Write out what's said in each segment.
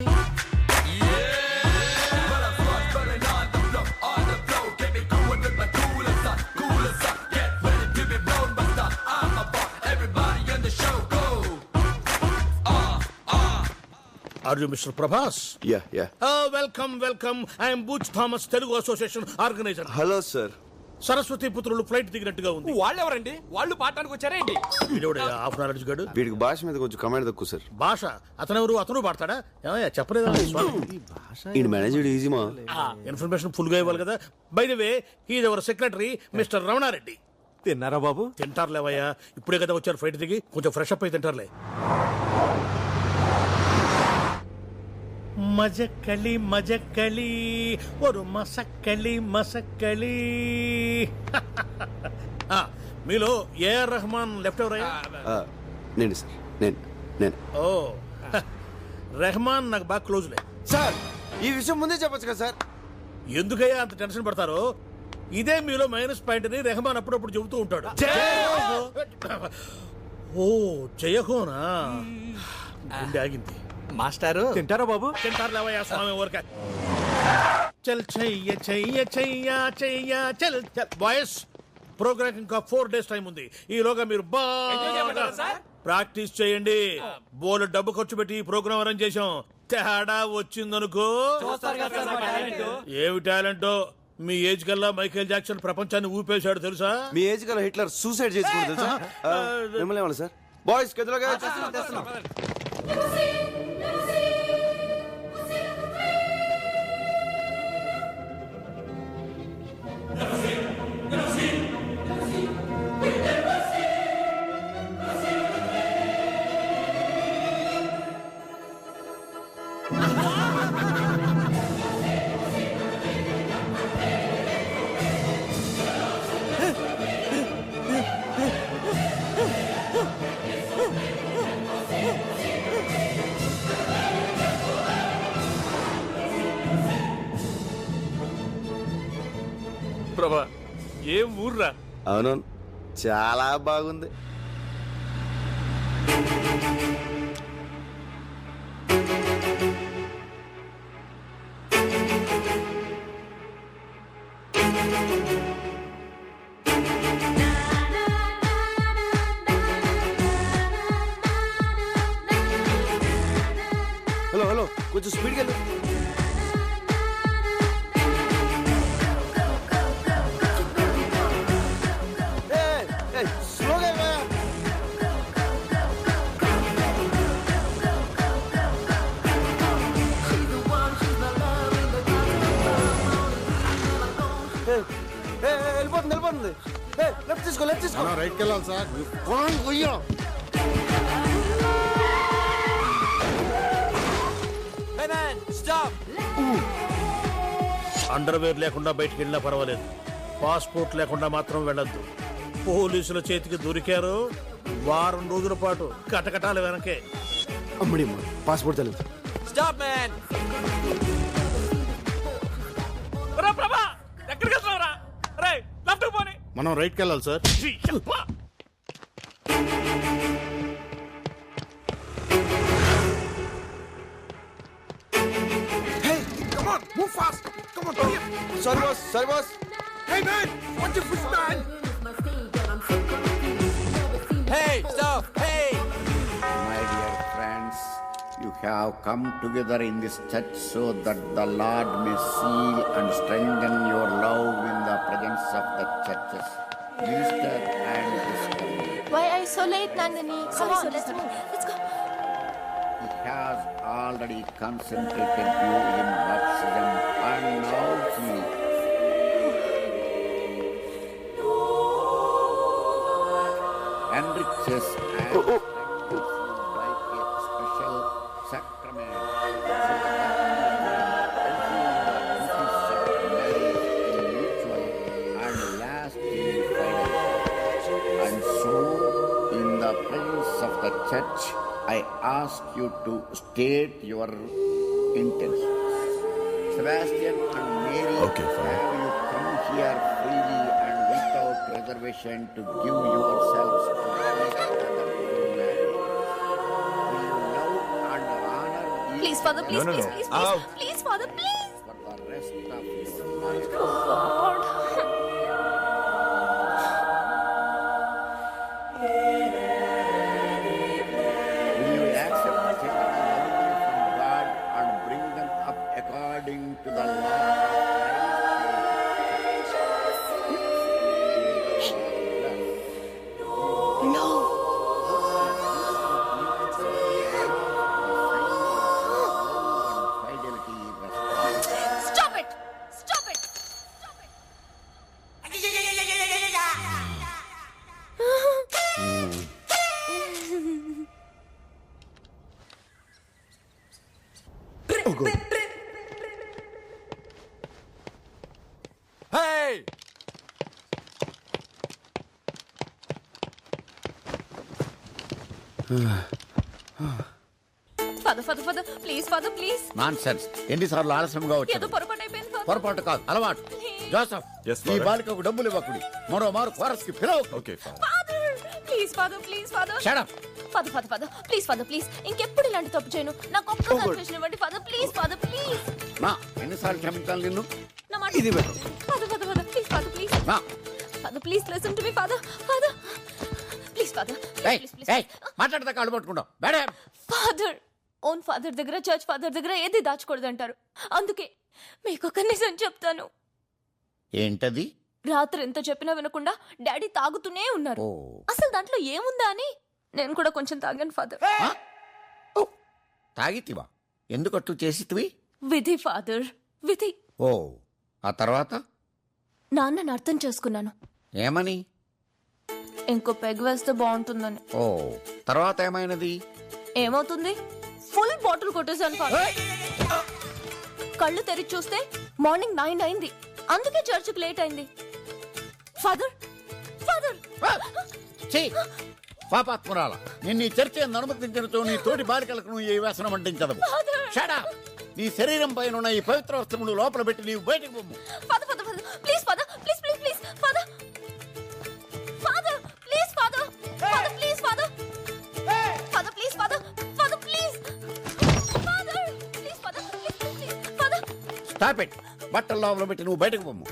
Are you Mr. Prabhas? Yeah. Oh, welcome. I am Butch Thomas, Telugu Association organizer. Hello, sir. Saraswati పుత్రులు flight దిగినట్టుగా ఉంది. వాళ్ళు ఎవరండి? వాళ్ళు పాడటానికి వచ్చారేంటి? హాఫ్ అన్ అవర్ గడు. వీడికి భాష మీద కొంచెం కమాండ్ తక్కువ సార్. భాష అతను పాడతాడా? ఏమయ్యా చెప్పలేదా? ఈ మేనేజర్ ఈజీ మా ఇన్ఫర్మేషన్ ఫుల్ గా ఇవ్వాలి కదా. By the way he is our secretary mister Ramana Reddy. తిన్నారా బాబు? తింటారులేవయ్యా, ఇప్పుడే కదా వచ్చారు ఫ్లైట్ దిగి, కొంచెం ఫ్రెష్ అప్ అయి తింటారులే. మజక్కలి ఒక మసక్కలి మీలో ఏఆర్ రెహమాన్ లెఫ్ట్ ఎవరయ్యా? నేను సార్, నేను. ఓ రెహమాన్ నాకు బాగా క్లోజ్లే. సార్ ఈ విషయం ముందే చెప్పొచ్చు కదా సార్. ఎందుకయ్యా అంత టెన్షన్ పడతారో? ఇదే మీలో మైనస్ పాయింట్ అని రెహమాన్ అప్పుడప్పుడు చెబుతూ ఉంటాడు. ఓ జయహోనా, గుండె ఆగింది. మాస్టారు తింటారా బాబు? తింటారులేవయ్యా స్వామి ఊరక. చల్ చల్ బాయ్స్, ప్రోగ్రామ్ ఇంకా 4 days టైం ఉంది. ఈలోగా మీరు బాగా ప్రాక్టీస్ చేయండి. బోల్ డబ్బు ఖర్చు పెట్టి ఈ ప్రోగ్రామ్ అరేంజ్ చేశాం. తేడా వచ్చిందనుకో. ఏమి టాలెంటో. మీ ఏజ్ కల్లా మైకేల్ జాక్సన్ ప్రపంచాన్ని ఊపేశాడు తెలుసా? మీ ఏజ్ కల్లా హిట్లర్ సూసైడ్ చేసుకోండి తెలుసా? మిమ్మల్ని ఏమన్నా సార్? బాయ్స్ గదిలోగా ప్రభా, ఏం ఊర్రా? అవును, చాలా బాగుంది. హలో కొంచెం స్పీడ్గా వెళ్ళు. వెళ్ళిపోతుంది. లెఫ్ట్ తీసుకో. రైట్కి వెళ్ళాలి సార్. అండర్వేర్ లేకుండా బయటికి వెళ్ళినా పర్వాలేదు, పాస్పోర్ట్ లేకుండా మాత్రం వెళ్ళొద్దు. పోలీసుల చేతికి దొరికారు, వారం రోజుల పాటు కటకటాలు వెనకే. అమ్మడి పాస్పోర్ట్ తెలియదు. Stop man. ప్రభా, ఎక్కడికి వెళ్తున్నావురా? రే లెఫ్ట్ పోనీ. మనం రైట్కి వెళ్ళాలి sir. Move fast. Come on, hurry up. Sorry, boss. Hey, man. Watch your foot, man. Hey, stop. Hey. My dear friends, you have come together in this church so that the Lord may seal and strengthen your love in the presence of the churches. Minister and discovery. Why are you so late, Nandini? Come on, let's move. Let's go. He has already concentrated you in baptism and now he enriches and strengthens you by a special sacrament so that mutual and lasting friendship. And so, in the presence of the church, I ask you to state your intentions. Sebastian and Mary, have you come here freely and without reservation to give yourselves to each other in marriage? Will you love and honor each Please, Father, please, No, no, please, no. please, Out. please, please, Father, please. For the rest of your life. God. Will you accept the children lovingly from God and bring them up according to the law of Christ? No. Fidelity is responsible. Stop it. Stop it. Stop it. Hey! Father, Father, Father, please, Father, please. Nonsense. ఎన్నిసార్లు ఆలస్యంగా ఏదో వచ్చాడు? పొరపాటు అయిపోయింది, Father. పొరపాటు కాదు, అలవాటు. Joseph, Yes, ఈ Father. బాలికకు డబ్బులు ఇవ్వకుడి. మరో మారు కోరస్ కి పిలవకు. Okay, fine. Father, please, Father, please, Father. Shut up. Father, Father, Father, please, Father, please. ఇంకెప్పుడు ఇలాంటి తప్పు చేయను. నాకు ఒక్క కన్ఫెషన్ ఇవ్వండి, Father, please, Father, please. నా ఎన్నిసార్లు క్షమించాలి నిన్ను? నా మాట ఇది better. Father, Father, Father, please, Father, please. నా Father, please listen to me, Father. Father, please, Father, ఏయ్, please, please, ఏయ్, మాట్లాడితే కాళ్ళు పట్టుకుంటావు. మేడం, Father, ఓన్ ఫాదర్ దగ్గర చర్చ్ ఫాదర్ దగ్గర ఏది దాచకూడదంటారు. అందుకే మీకు ఒక నిజం చెప్తాను. ఏంటది? రాత్రి ఎంత చెప్పినా వినకుండా డాడీ తాగుతూనే ఉన్నారు. ఓ. అసలు దాంట్లో ఏముందా అని నేను కూడా కొంచెం తాగాను, ఫాదర్. తాగితివా? ఎందుకట్టు చేసితివి? విధి, ఫాదర్, విధి. ఓ, ఆ తర్వాత నాన్నని అర్థం చేసుకున్నాను. ఏమని? ఇంకో పెగ్ వేస్తే బాగుంటుందని. ఓ, తర్వాత ఏమైనది? ఏమవుతుంది? ఫుల్ బాటిల్ కొట్టేశాను, ఫాదర్. కళ్ళు తెరిచి చూస్తే మార్నింగ్ 9 అయింది. అందుకే చర్చికి లేట్ అయింది. ఫాదర్, ఫాదర్, పాపాత్మురాల, నిన్ను ఈ చర్చ అనుమతించడంతో నీ తోటి బాలికలకు నువ్వు ఈ వ్యసనం అంటించదవు. Father. Shut up. నీ శరీరం పైన ఉన్న ఈ పవిత్ర వస్త్రములు లోపల పెట్టి నీవు బయటకు పొమ్ము. Father, father, father, please, father, please, please, please, father, father, please, father, father, please, father, father, please, father, father, please, father, please, father, please, please, father. Stop it. బట్టల లోపల పెట్టి నువ్వు బయటకు పొమ్ము.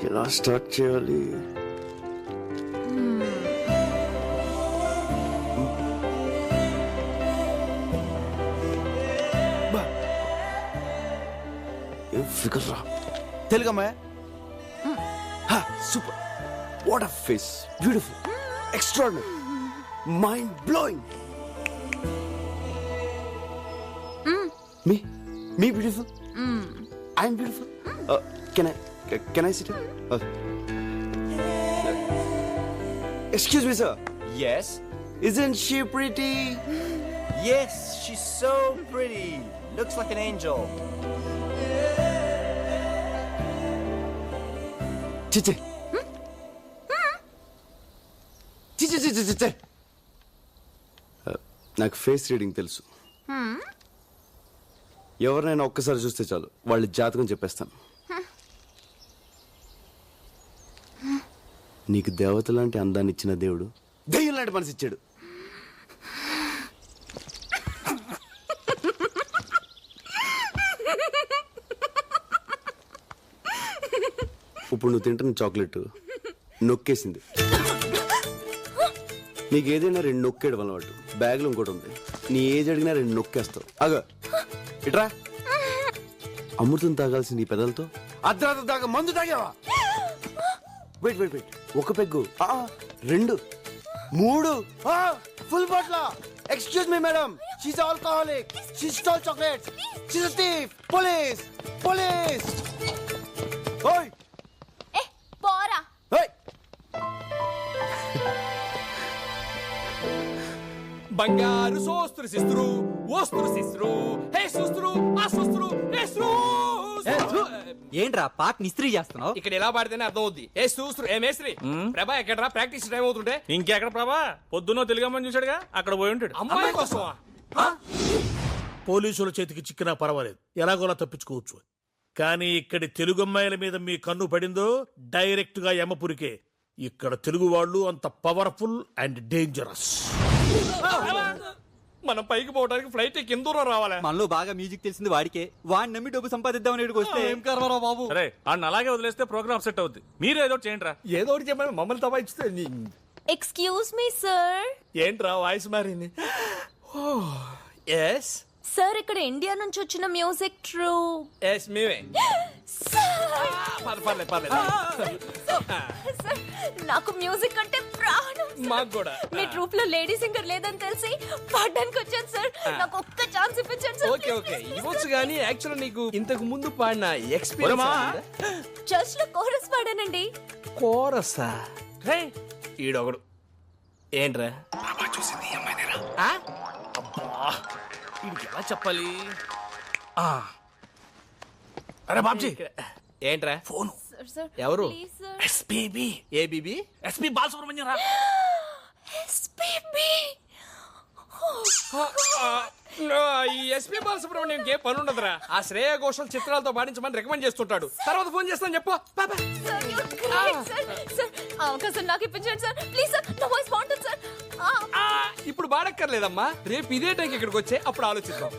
ఎలా స్టార్ట్ చేయాలి? ఏం ఫిగర్ రా. తెలుగమ్మా? Super. What a face. Beautiful, extraordinary, mind blowing. Me me beautiful. I'm beautiful. Can I sit here? Excuse me, sir. Yes? Isn't she pretty? Yes, she's so pretty. Looks like an angel. Chiche. Chiche. నాకు face reading తెలుసు. ఎవరినైనా ఒక్కసారి చూస్తే చాలు వాళ్ళ జాతకం చెప్పేస్తాను. నీకు దేవత లాంటి అందాన్ని ఇచ్చిన దేవుడు దెయ్యం లాంటి మనసు ఇచ్చాడు. ఇప్పుడు నువ్వు తింటున్న చాక్లెట్ నొక్కేసింది. నీకు ఏదైనా 2 నొక్కేయడం అలవాటు. బ్యాగ్లో ఇంకోటి ఉంది. నీ ఏజ్ అడిగినా 2 నొక్కేస్తావు. అగ ఇట్రా. అమృతం తాగాల్సిన నీ పెదలతో అర్ధరాత్రి దాకా మందు తాగావా? వెయిట్. ఒక peg, 2, 3, full bottle. Excuse me madam, she's alcoholic. She stole chocolates. She's a thief. Police. ఓయ్ ఏ పోరా. ఓయ్. బంగారు సోస్త్రు సిస్త్రు ఓస్త్రు సిస్త్రు హే సుస్త్రు ఆ సుస్త్రు హే ఏంట్రా పాక్ నిస్త్రీ చేస్తున్నావు? ఇక్కడ ఎలా పాడితేనే అర్థం అవుద్ది. ఏ సూస్త్రు ఏ మేస్త్రి. ప్రభా ఎక్కడరా ప్రాక్టీస్ టైం అవుతుంటే? ఇంకెక్కడ ప్రభా? పొద్దున్నో తెలుగమ్మని చూశాడుగా, అక్కడ పోయి ఉంటాడు. అమ్మాయి కోసమా? పోలీసుల చేతికి చిక్కినా పర్వాలేదు, ఎలాగోలా తప్పించుకోవచ్చు. కానీ ఇక్కడి తెలుగు అమ్మాయిల మీద మీ కన్ను పడిందో డైరెక్ట్ గా యమపురికే. ఇక్కడ తెలుగు వాళ్ళు అంత పవర్ఫుల్ అండ్ డేంజరస్. మనం పైకి పోవడానికి ఫ్లైట్ కింద దూరం రావాలి. మనలో బాగా మ్యూజిక్ తెలిసింది వాడికే. వాడిని నమ్మి డబ్బు సంపాదిద్దామని ఇక్కడికి వస్తే ఏం కర్మరా బాబు. అరే అన్న అలాగే వదిలేస్తే ప్రోగ్రామ్ సెట్ అవుద్ది. మీరు ఏదో చేయండి రా. ఏదో ఒకటి చెప్పండి, మమ్మల్ని తబాయిస్తే ఎక్స్క్యూజ్ మీ సార్. ఏంట్రా వాయిస్ మారింది? ఎస్ సార్ ఇక్కడ ఇండియా నుంచి వచ్చిన మ్యూజిక్ ట్రూ. ఎస్ మేమే. పర్లేదు. సార్ నాకు మ్యూజిక్ అంటే ప్రాణం. మాకు కూడా. మీ ట్రూప్ లో లేడీ సింగర్ లేదని తెలిసి పాడడానికి వచ్చాను సార్. నాకు ఒక్క ఛాన్స్ ఇప్పించండి సార్. ఓకే ఇవ్వచ్చు కానీ యాక్చువల్ నీకు ఇంతకు ముందు పాడిన ఎక్స్పీరియన్స్. చర్చ్ లో కోరస్ పాడానండి. కోరసా? ఈడొకడు ఏంట్రా వీడికి ఎలా చెప్పాలి? అరే బాబ్జీ, ఏంట్రా ఫోను. సార్ ఎవరు? Please sir. SPB. ABB? SP Balasubrahmanyam రా. ఎస్పీబీ. ఈ ఎస్పీ బాలసుబ్రహ్మణ్యం ఏ పని ఉండదురా. ఆ శ్రేయ ఘోషల్ చిత్రాలతో పాడించమని రికమెండ్ చేస్తుంటాడు. తర్వాత ఫోన్ చేస్తాను చెప్పు. Sir you great sir. Sir అవకాశం నాకు ఇప్పించండి సార్ ప్లీజ్ సార్. నా వాయిస్ బాగుంటుంది సార్. ఇప్పుడు బాడక్కర్లేదమ్మా, రేపు ఇదే టైంకి ఇక్కడికి వచ్చే అప్పుడు ఆలోచిద్దాం.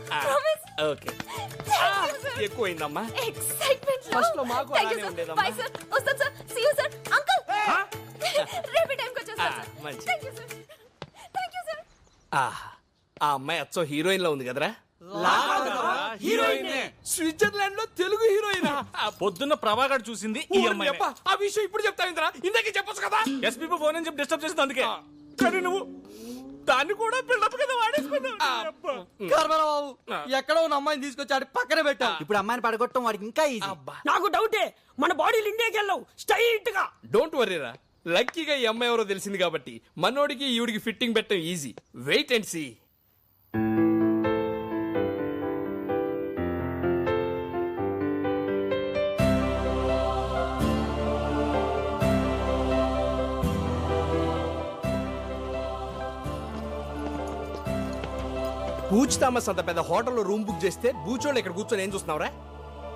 ఓకే ఎక్కువైందమ్మా. ఎక్సైట్మెంట్ First లో మాకు అలానే ఉండేదమ్మా. Bye sir. వస్తాను sir. See you sir. Uncle రేపు టైంకి వచ్చేస్తాను సార్. మంచి. Thank you sir. Thank you sir. ఆ అమ్మాయి అచ్చో హీరోయిన్ లో ఉంది కదరా. హీరోయిన్. స్విట్జర్లాండ్ లో తెలుగు హీరోయిన్. పొద్దున్న ప్రభాకర్ చూసింది ఈ అమ్మాయి. ఆ విషయం ఇప్పుడు చెప్తావింద్రా, ఇందాకే చెప్పొచ్చు కదా. ఎస్పీబీ ఫోన్ అని చెప్పి డిస్టర్బ్ చేసింది అందుకే. కానీ నువ్వు దాన్ని కూడా బిల్డప్ కింద వాడేసుకున్నావు. కర్మరా బాబు, ఎక్కడో ఉన్న అమ్మాయిని తీసుకొచ్చాడు పక్కన పెట్టా. ఇప్పుడు అమ్మాయిని పడగొట్టడం వాడికి ఇంకా ఈజీ. నాకు డౌటే, మన బాడీలు ఇండియాకి వెళ్ళవు స్ట్రైట్ గా. డోంట్ వరీరా, లక్కీగా ఈ అమ్మాయి ఎవరో తెలిసింది కాబట్టి మనోడికి ఈవిడికి ఫిట్టింగ్ పెట్టడం ఈజీ. Wait and see. బూచ్ థామస్ అంత పెద్ద హోటల్లో రూమ్ బుక్ చేస్తే బూచోళ్ళు ఇక్కడ కూర్చొని ఏం చూస్తున్నావురా?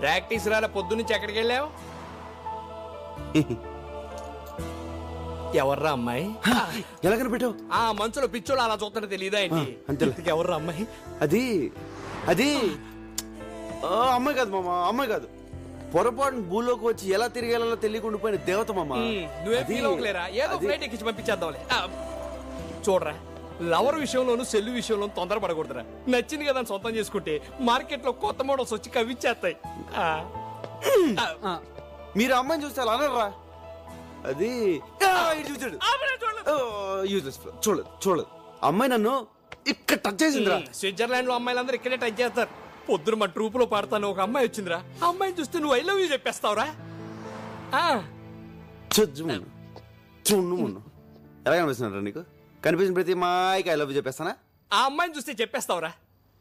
ప్రాక్టీస్ రాలే, పొద్దు నుంచి ఎక్కడికి వెళ్ళావు? ఎవర్రా అమ్మాయి? ఎలా కనిపెట్టావు? ఆ మంచులో పిచ్చోళ్ళు అలా చూస్తుంటే తెలియదా ఏంటి? అంతేలే. ఎవర్రా అమ్మాయి? అది అది అమ్మాయి కాదు మామ, అమ్మాయి కాదు. పొరపాటున భూలోకి వచ్చి ఎలా తిరిగేలా తెలియకుండా పోయిన దేవత మామ. నువ్వే అది- ఫీల్ అవ్వలేరా? ఏదో అది- ఫ్లైట్ ఎక్కించి పంపించేద్దాంలే. చూడరా, లవర్ విషయంలోను సెల్లు విషయంలోను తొందరపడకూడదురా. నచ్చింది కదా అని సొంతం చేసుకుంటే మార్కెట్ లో కొత్త మోడల్స్ వచ్చి కవిచ్చేస్తాయి. మీరు అమ్మాయిని చూస్తే అలా అనరా? అది చూసాడు చూడలేదు. అమ్మాయి నన్ను ఇక్కడ టచ్ చేసిందిరా. స్విట్జర్లాండ్ లో అమ్మాయిలందరూ ఇక్కడే టచ్ చేస్తారు. పొద్దున మా ట్రూప్ లో పాడతాను ఒక అమ్మాయి వచ్చిందిరా. ఆ అమ్మాయిని చూస్తే నువ్వు ఐ లవ్ యూ చెప్పేస్తావురా. చూడు ఎలా కనిపిస్తున్నారా నీకు? కనిపించిన ప్రతి మాయకి ఐ లవ్ యూ చెప్పేస్తానా? ఆ అమ్మాయిని చూస్తే చెప్పేస్తావురా?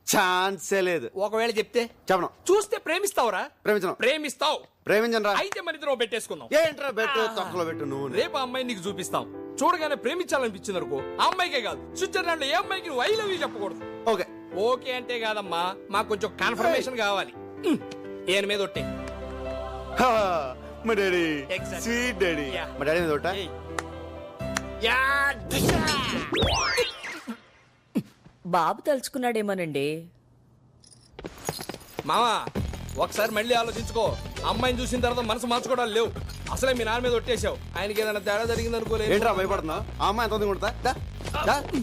ఛాన్సే లేదు. ఒకవేళ చెప్తే చెప్పను. చూస్తే ప్రేమిస్తావురా? ప్రేమించను. ప్రేమిస్తావు. ప్రేమించను రా. అయితే మన ఇద్దరం పెట్టేసుకుందాం. ఏంట్రా బెట్టు తొక్కలో పెట్టు నువ్వు. రేపు ఆ అమ్మాయిని నీకు చూపిస్తాం. చూడగానే ప్రేమించాలనిపించింది అనుకో, ఆ అమ్మాయికే కాదు స్విట్జర్లాండ్ లో ఏ అమ్మాయికి నువ్వు ఐ లవ్ యూ చెప్పకూడదు. ఓకే ఓకే అంటే కాదమ్మా, మాకు కొంచెం కన్ఫర్మేషన్ కావాలి. ఏన్ మీద ఒట్టే. మా daddy Exactly. Sweet daddy. Yeah. మా డాడీ మీద ఒకటా? ఏయ్. యా, దిశా. బాబు తలుచుకున్నాడేమోనండి. మామా ఒకసారి మళ్ళీ ఆలోచించుకో. అమ్మాయిని చూసిన తర్వాత మనసు మార్చుకోవడాలు లేవు. అసలే మీ నాన్న మీద ఒట్టేశావు. ఆయనకి ఏదైనా తేడా జరిగింది అనుకోలేదు. ఏంట్రా భయపడుతున్నావు? ఆ అమ్మాయి ఎంత కొడతా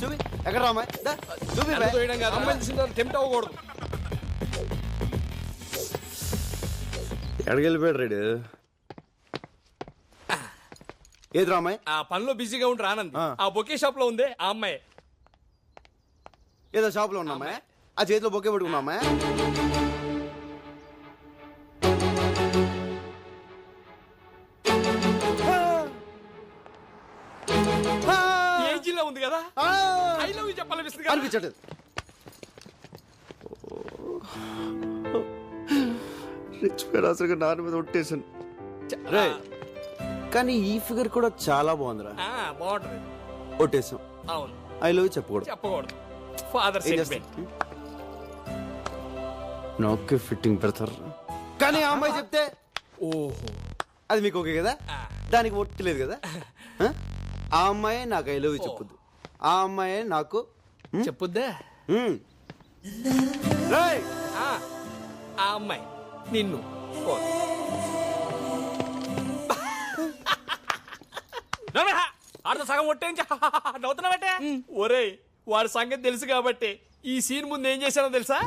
చూపి. ఎక్కడ అమ్మాయి దా, చూపి బే. అమ్మాయిని చూసిన తర్వాత టెంప్ట్ అవ్వకూడదు. ఎక్కడికి వెళ్ళిపోయాడు రేడు? ఏదిరా అమ్మాయి? ఆ పనిలో బిజీగా ఉంటే ఆనంద్ ఆ. ఆ బొకే షాప్ లో ఉంది ఆ అమ్మాయి. ఏదో షాప్ లో ఉన్నా అమ్మాయి? ఆ చేతిలో బొక్కే పెట్టుకున్నా అమ్మాయి? ఏజీలో ఉంది కదా, ఐ లవ్ యూ చెప్పాలనిపిస్తుంది కదా. అనిపించట్లేదు. అసలు నాన్న మీద ఒట్టేసాను. రే కానీ ఈ ఫిగర్ కూడా చాలా బాగుందిరా. బాగుంటది. ఒట్టేసాం. అవును, ఐ లవ్ చెప్పకూడదు. చెప్పకూడదు. ఫాదర్ ఏం సెంటిమెంట్. చేస్తాం? నొక్కి ఫిట్టింగ్ పెడతారు కానీ ఆ అమ్మాయి చెప్తే ఓహో అది మీకు ఓకే కదా దానికి ఒట్టి లేదు కదా ఆ అమ్మాయే నాకు ఐ లవ్ యూ చెప్పుద్ది ఆ అమ్మాయే నాకు చెప్పుద్దా రేయ్! ఆ అమ్మాయి నిన్ను ఓ. ఆడతో సగం ఒట్టేంచి నవ్వుతున్నావటే ఒరేయ్ వాడి సంగతి తెలుసు కాబట్టి ఈ సీన్ ముందు ఏం చేశానో తెలుసా